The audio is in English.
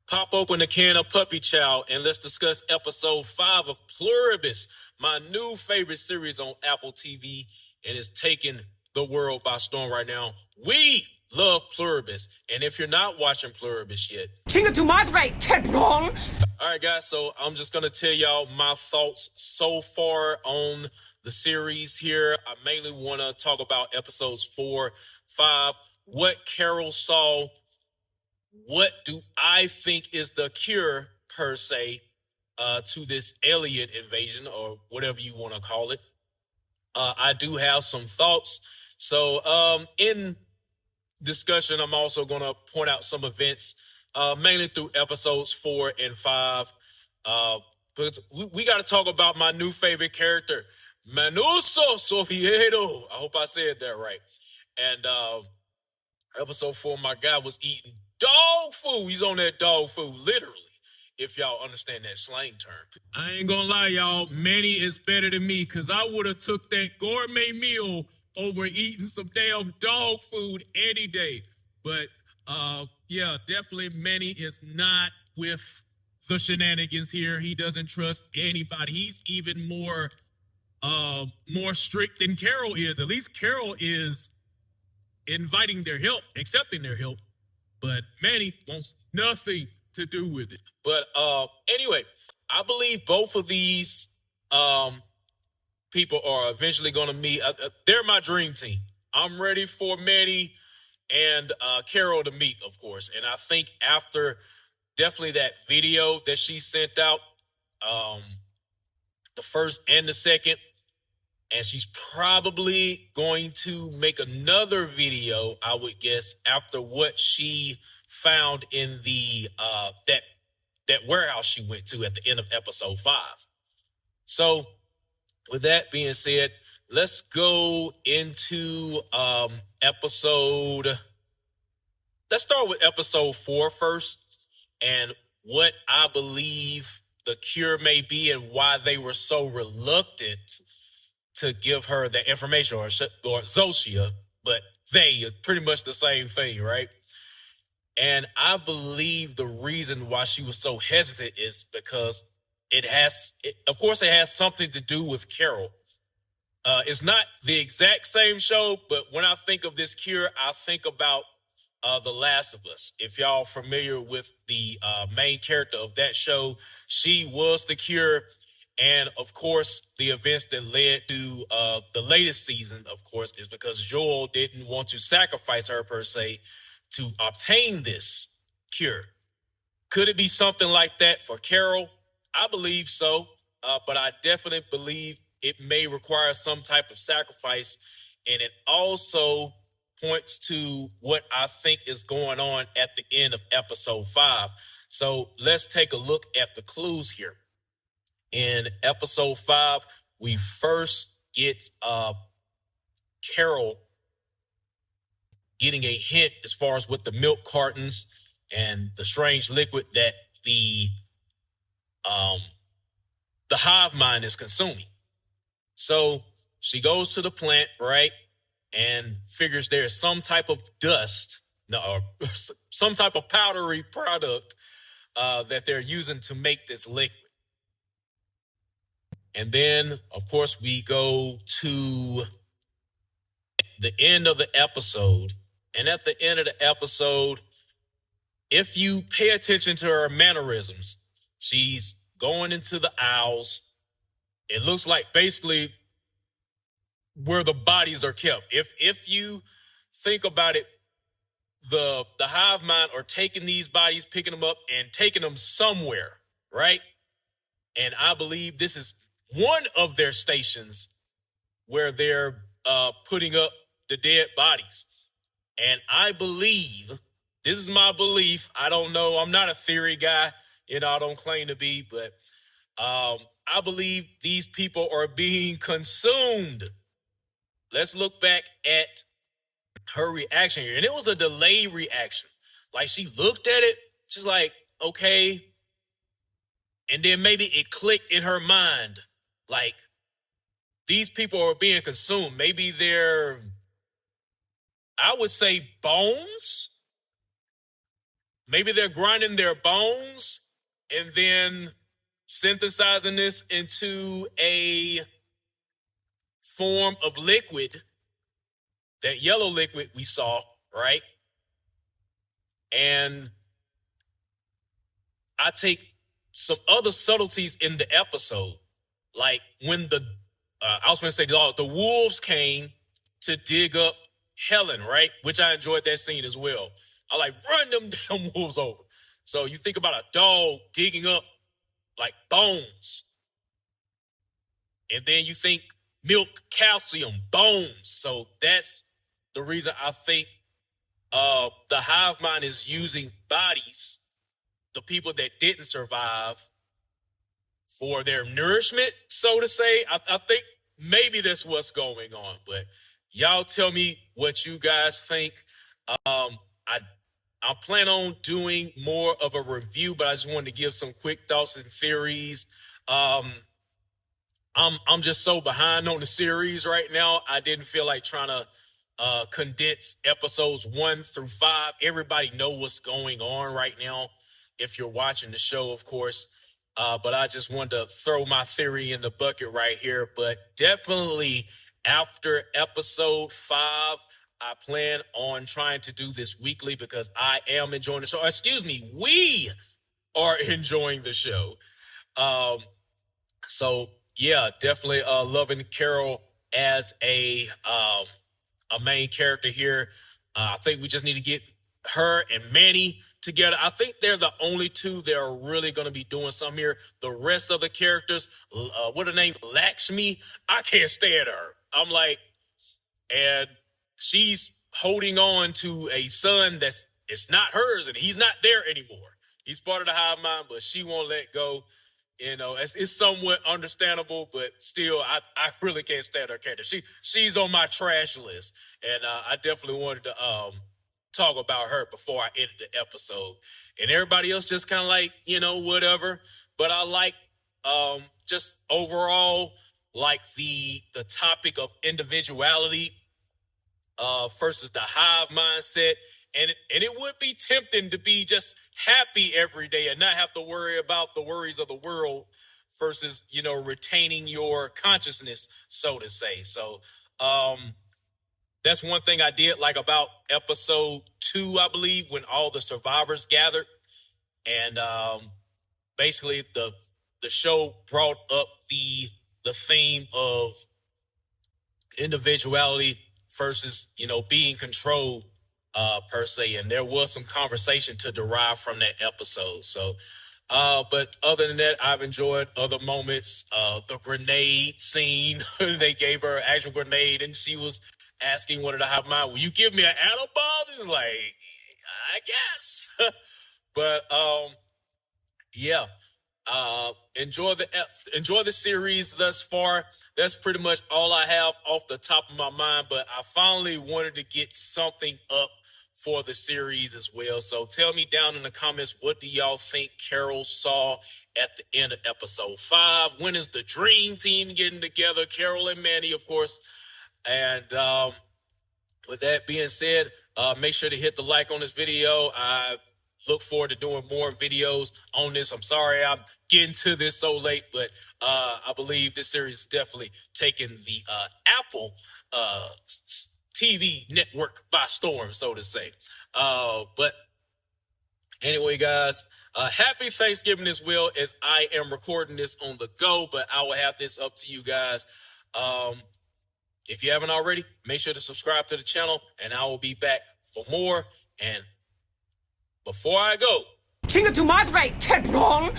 Pop open a can of Puppy Chow and let's discuss episode 5 of Pluribus, my new favorite series on Apple TV, and it's taking the world by storm right now. We love Pluribus, and if you're not watching Pluribus yet, All right, guys, so I'm just going to tell y'all my thoughts so far on the series here. I mainly want to talk about episodes 4, 5, what Carol saw. What do I think is the cure, per se, to this alien invasion, or whatever you want to call it? I do have some thoughts. So in discussion, I'm also going to point out some events, mainly through episodes 4 and 5. But we got to talk about my new favorite character, Manuso Sofiedo. I hope I said that right. And episode 4, my guy was eating dog food. He's on that dog food, literally, if y'all understand that slang term. I ain't gonna lie, y'all. Manny is better than me, because I would have took that gourmet meal over eating some damn dog food any day. But, yeah, definitely Manny is not with the shenanigans here. He doesn't trust anybody. He's even more strict than Carol is. At least Carol is inviting their help, accepting their help, but Manny wants nothing to do with it. But anyway, I believe both of these people are eventually going to meet. They're my dream team. I'm ready for Manny and Carol to meet, of course. And I think after definitely that video that she sent out, the first and the second, and she's probably going to make another video, I would guess, after what she found in the that warehouse she went to at the end of episode 5. So, with that being said, let's go into episode. Let's start with episode 4 first, and what I believe the cure may be, and why they were so reluctant to give her the information, or Zosia, but they are pretty much the same thing, right? And I believe the reason why she was so hesitant is because of course, it has something to do with Carol. It's not the exact same show, but when I think of this cure, I think about The Last of Us. If y'all familiar with the main character of that show, she was the cure. And, of course, the events that led to the latest season, of course, is because Joel didn't want to sacrifice her, per se, to obtain this cure. Could it be something like that for Carol? I believe so, but I definitely believe it may require some type of sacrifice. And it also points to what I think is going on at the end of episode 5. So let's take a look at the clues here. In episode 5, we first get Carol getting a hint as far as with the milk cartons and the strange liquid that the hive mind is consuming. So she goes to the plant, right, and figures there's some type of dust, or some type of powdery product that they're using to make this liquid. And then, of course, we go to the end of the episode. And at the end of the episode, if you pay attention to her mannerisms, she's going into the aisles. It looks like basically where the bodies are kept. If you think about it, the hive mind are taking these bodies, picking them up, and taking them somewhere, right? And I believe this is one of their stations where they're putting up the dead bodies. And I believe, this is my belief, I don't know, I'm not a theory guy, I don't claim to be, but I believe these people are being consumed. Let's look back at her reaction here. And it was a delayed reaction. Like, she looked at it, she's like, okay. And then maybe it clicked in her mind, like, these people are being consumed. Maybe they're, I would say, bones. maybe they're grinding their bones and then synthesizing this into a form of liquid, that yellow liquid we saw, right? And I take some other subtleties in the episode, like when I was going to say the wolves came to dig up Helen, right? Which I enjoyed that scene as well. I like, run them damn wolves over. So you think about a dog digging up like bones, and then you think milk, calcium, bones. So that's the reason I think the hive mind is using bodies, the people that didn't survive, for their nourishment, so to say. I think maybe that's what's going on, but y'all tell me what you guys think. I plan on doing more of a review, but I just wanted to give some quick thoughts and theories. I'm just so behind on the series right now. I didn't feel like trying to condense episodes 1 through 5. Everybody know what's going on right now if you're watching the show, of course. But I just wanted to throw my theory in the bucket right here. But definitely after episode 5, I plan on trying to do this weekly because I am enjoying the show. Excuse me, we are enjoying the show. So yeah, definitely loving Carol as a main character here. I think we just need to get her and Manny together. I think they're the only two that are really going to be doing something here. The rest of the characters, what her name, Lakshmi, I can't stand her. I'm like, and she's holding on to a son it's not hers, and he's not there anymore. He's part of the hive mind, but she won't let go. You know, it's somewhat understandable, but still, I really can't stand her character. She's on my trash list, and I definitely wanted to talk about her before I ended the episode. And everybody else just kind of like, whatever. But I like just overall like the topic of individuality versus the hive mindset. And it would be tempting to be just happy every day and not have to worry about the worries of the world versus, retaining your consciousness, so to say. So that's one thing I did like about episode 2, I believe, when all the survivors gathered. And basically the show brought up the theme of individuality versus, being controlled per se. And there was some conversation to derive from that episode. So, but other than that, I've enjoyed other moments. The grenade scene, they gave her an actual grenade and she was asking one of the hive mind, will you give me an atom bomb? It's like, I guess. But yeah. Enjoy the series thus far. That's pretty much all I have off the top of my mind, but I finally wanted to get something up for the series as well. So tell me down in the comments, what do y'all think Carol saw at the end of episode 5? When is the dream team getting together? Carol and Manny, of course. And with that being said, make sure to hit the like on this video. I look forward to doing more videos on this. I'm sorry I'm getting to this so late, but I believe this series is definitely taking the Apple TV network by storm, so to say. But anyway, guys, happy Thanksgiving as well, as I am recording this on the go, but I will have this up to you guys. If you haven't already, make sure to subscribe to the channel, and I will be back for more. And before I go, Chinga tu madre, cabrón!